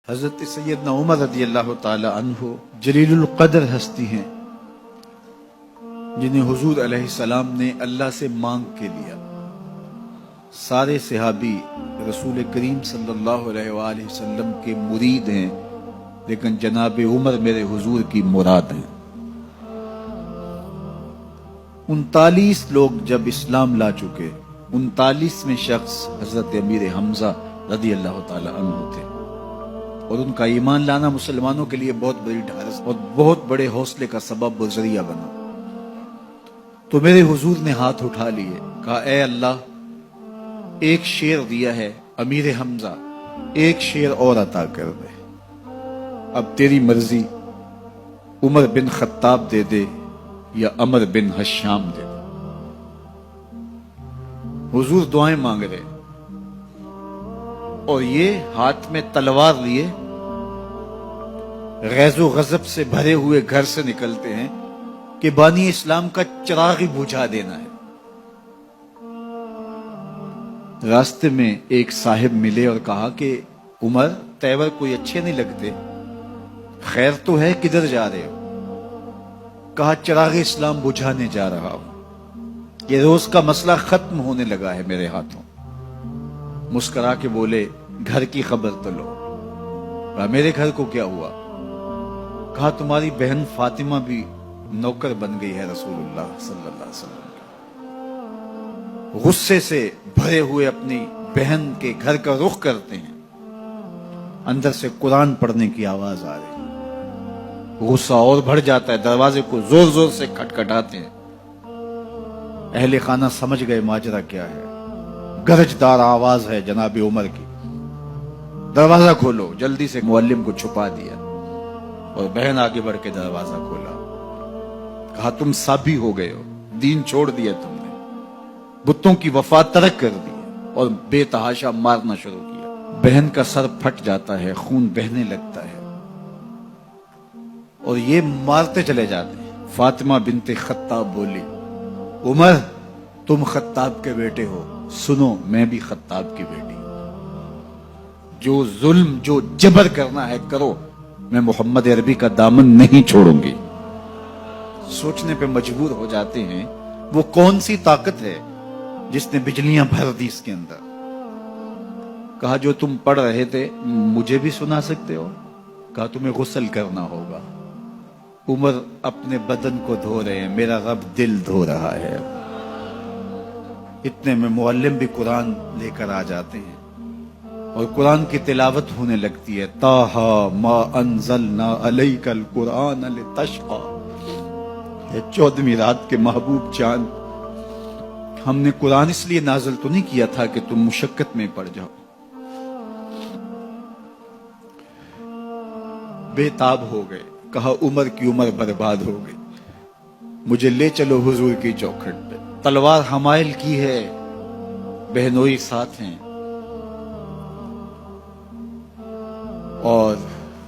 حضرت سیدنا عمر رضی اللہ تعالی عنہ جلیل القدر ہستی ہیں جنہیں حضور علیہ السلام نے اللہ سے مانگ کے لیا۔ سارے صحابی رسول کریم صلی اللہ علیہ وآلہ وسلم کے مرید ہیں، لیکن جناب عمر میرے حضور کی مراد ہیں۔ 39 لوگ جب اسلام لا چکے، 39ویں شخص حضرت امیر حمزہ رضی اللہ تعالی عنہ تھے، اور ان کا ایمان لانا مسلمانوں کے لیے بہت بڑی ڈھارس اور بہت بڑے حوصلے کا سبب و ذریعہ بنا۔ تو میرے حضور نے ہاتھ اٹھا لیے، کہا اے اللہ، ایک شیر دیا ہے امیر حمزہ، ایک شیر اور عطا کر دے، اب تیری مرضی، عمر بن خطاب دے دے یا عمر بن حشام دے دے۔ حضور دعائیں مانگ رہے اور یہ ہاتھ میں تلوار لیے غیظ و غضب سے بھرے ہوئے گھر سے نکلتے ہیں کہ بانی اسلام کا چراغ ہی بجھا دینا ہے۔ راستے میں ایک صاحب ملے اور کہا کہ عمر، تیور کوئی اچھے نہیں لگتے، خیر تو ہے، کدھر جا رہے ہو؟ کہا چراغ اسلام بجھانے جا رہا ہوں، یہ روز کا مسئلہ ختم ہونے لگا ہے میرے ہاتھوں۔ مسکرا کے بولے گھر کی خبر تو لو۔ کہا میرے گھر کو کیا ہوا؟ کہا تمہاری بہن فاطمہ بھی نوکر بن گئی ہے رسول اللہ صلی اللہ علیہ وسلم کی۔ غصے سے بھرے ہوئے اپنی بہن کے گھر کا رخ کرتے ہیں، اندر سے قرآن پڑھنے کی آواز آ رہی، غصہ اور بڑھ جاتا ہے، دروازے کو زور زور سے کھٹکھٹاتے ہیں۔ اہل خانہ سمجھ گئے ماجرا کیا ہے، گرجدار آواز ہے جناب عمر کی، دروازہ کھولو۔ جلدی سے معلم کو چھپا دیا اور بہن آگے بڑھ کے دروازہ کھولا۔ کہا تم سابی ہو گئے ہو، دین چھوڑ دیا تم نے، بتوں کی وفا ترک کر دی اور بے تحاشا مارنا شروع کیا۔ بہن کا سر پھٹ جاتا ہے، خون بہنے لگتا ہے اور یہ مارتے چلے جاتے ہیں۔ فاطمہ بنت خطاب بولی عمر تم خطاب کے بیٹے ہو، سنو میں بھی خطاب کی بیٹی ہوں، جو ظلم جو جبر کرنا ہے کرو، میں محمد عربی کا دامن نہیں چھوڑوں گی۔ سوچنے پہ مجبور ہو جاتے ہیں وہ کون سی طاقت ہے جس نے بجلیاں بھر دی اس کے اندر۔ کہا جو تم پڑھ رہے تھے مجھے بھی سنا سکتے ہو؟ کہا تمہیں غسل کرنا ہوگا۔ عمر اپنے بدن کو دھو رہے ہیں، میرا رب دل دھو رہا ہے۔ اتنے میں معلم بھی قرآن لے کر آ جاتے ہیں اور قرآن کی تلاوت ہونے لگتی ہے۔ طٰہٰ ما انزلنا علیک القرآن لتشقیٰ، 14ویں رات کے محبوب چاند، ہم نے قرآن اس لیے نازل تو نہیں کیا تھا کہ تم مشقت میں پڑ جاؤ۔ بے تاب ہو گئے، کہا عمر کی عمر برباد ہو گئی، مجھے لے چلو حضور کی چوکھٹ پہ۔ تلوار حمائل کی ہے، بہنوئی ساتھ ہیں، اور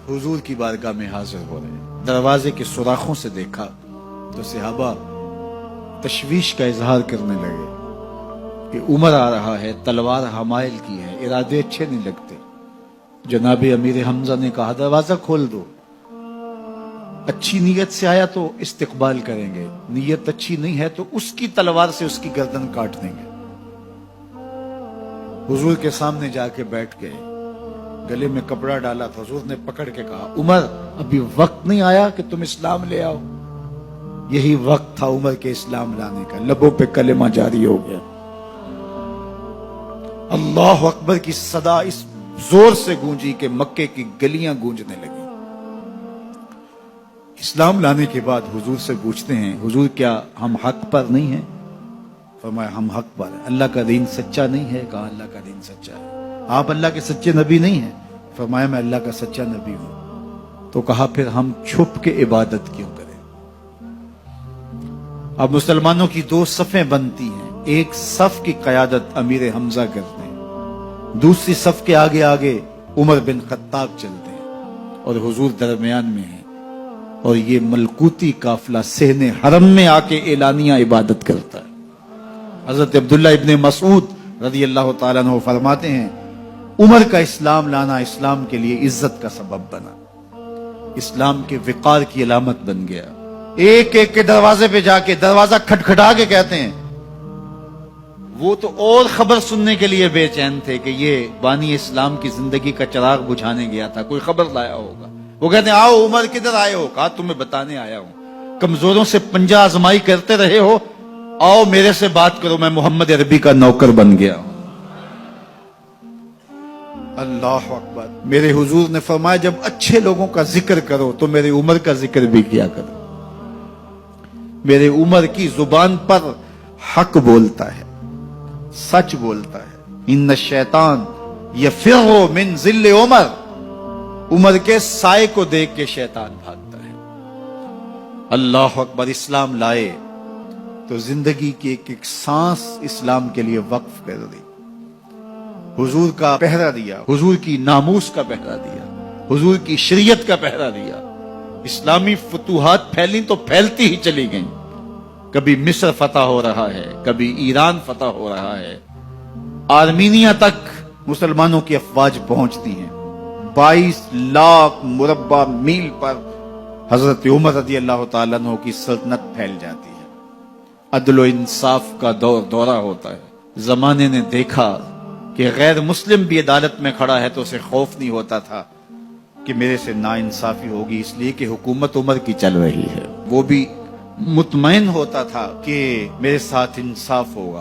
حضور کی بارگاہ میں حاضر ہو رہے ہیں۔ دروازے کے سوراخوں سے دیکھا تو صحابہ تشویش کا اظہار کرنے لگے کہ عمر آ رہا ہے، تلوار حمائل کی ہے، ارادے اچھے نہیں لگتے۔ جناب امیر حمزہ نے کہا دروازہ کھول دو، اچھی نیت سے آیا تو استقبال کریں گے، نیت اچھی نہیں ہے تو اس کی تلوار سے اس کی گردن کاٹ دیں گے۔ حضور کے سامنے جا کے بیٹھ گئے، گلے میں کپڑا ڈالا تھا، حضور نے پکڑ کے کہا عمر ابھی وقت نہیں آیا کہ تم اسلام لے آؤ؟ یہی وقت تھا عمر کے اسلام لانے کا، لبوں پہ کلمہ جاری ہو گیا۔ اللہ اکبر کی صدا اس زور سے گونجی کہ مکے کی گلیاں گونجنے لگی۔ اسلام لانے کے بعد حضور سے پوچھتے ہیں حضور کیا ہم حق پر نہیں ہیں؟ فرمایا ہم حق پر ہیں۔ اللہ کا دین سچا نہیں ہے؟ کہا اللہ کا دین سچا ہے۔ آپ اللہ کے سچے نبی نہیں ہیں؟ فرمایا میں اللہ کا سچا نبی ہوں۔ تو کہا پھر ہم چھپ کے عبادت کیوں کریں؟ اب مسلمانوں کی 2 صفیں بنتی ہیں، ایک صف کی قیادت امیر حمزہ کرتے ہیں، دوسری صف کے آگے آگے عمر بن خطاب چلتے ہیں اور حضور درمیان میں ہیں، اور یہ ملکوتی قافلہ صحن حرم میں آ کے اعلانیہ عبادت کرتا ہے۔ حضرت عبداللہ ابن مسعود رضی اللہ تعالیٰ عنہ فرماتے ہیں عمر کا اسلام لانا اسلام کے لیے عزت کا سبب بنا، اسلام کے وقار کی علامت بن گیا۔ ایک ایک کے دروازے پہ جا کے دروازہ کھٹکھٹا کے کہتے ہیں، وہ تو اور خبر سننے کے لیے بے چین تھے کہ یہ بانی اسلام کی زندگی کا چراغ بجھانے گیا تھا، کوئی خبر لایا ہوگا۔ وہ کہتے ہیں آؤ عمر کدھر آئے ہو؟ کہا تمہیں بتانے آیا ہوں، کمزوروں سے پنجہ آزمائی کرتے رہے ہو، آؤ میرے سے بات کرو، میں محمد عربی کا نوکر بن گیا ہوں۔ اللہ اکبر۔ میرے حضور نے فرمایا جب اچھے لوگوں کا ذکر کرو تو میرے عمر کا ذکر بھی کیا کرو۔ میرے عمر کی زبان پر حق بولتا ہے، سچ بولتا ہے۔ ان الشیطان یفر من ظل عمر، عمر کے سائے کو دیکھ کے شیطان بھاگتا ہے۔ اللہ اکبر۔ اسلام لائے تو زندگی کی ایک ایک سانس اسلام کے لیے وقف کر دی، حضور کا پہرا دیا، حضور کی ناموس کا پہرا دیا، حضور کی شریعت کا پہرا دیا۔ اسلامی فتوحات پھیلی تو پھیلتی ہی چلی گئیں، کبھی مصر فتح ہو رہا ہے، کبھی ایران فتح ہو رہا ہے، آرمینیا تک مسلمانوں کی افواج پہنچتی ہیں۔ 22 لاکھ مربع میل پر حضرت عمر رضی اللہ تعالیٰ عنہ کی سلطنت پھیل جاتی ہے۔ عدل و انصاف کا دورہ ہوتا ہے۔ زمانے نے دیکھا کہ غیر مسلم بھی عدالت میں کھڑا ہے تو اسے خوف نہیں ہوتا تھا کہ میرے سے ناانصافی ہوگی، اس لیے کہ حکومت عمر کی چل رہی ہے۔ وہ بھی مطمئن ہوتا تھا کہ میرے ساتھ انصاف ہوگا۔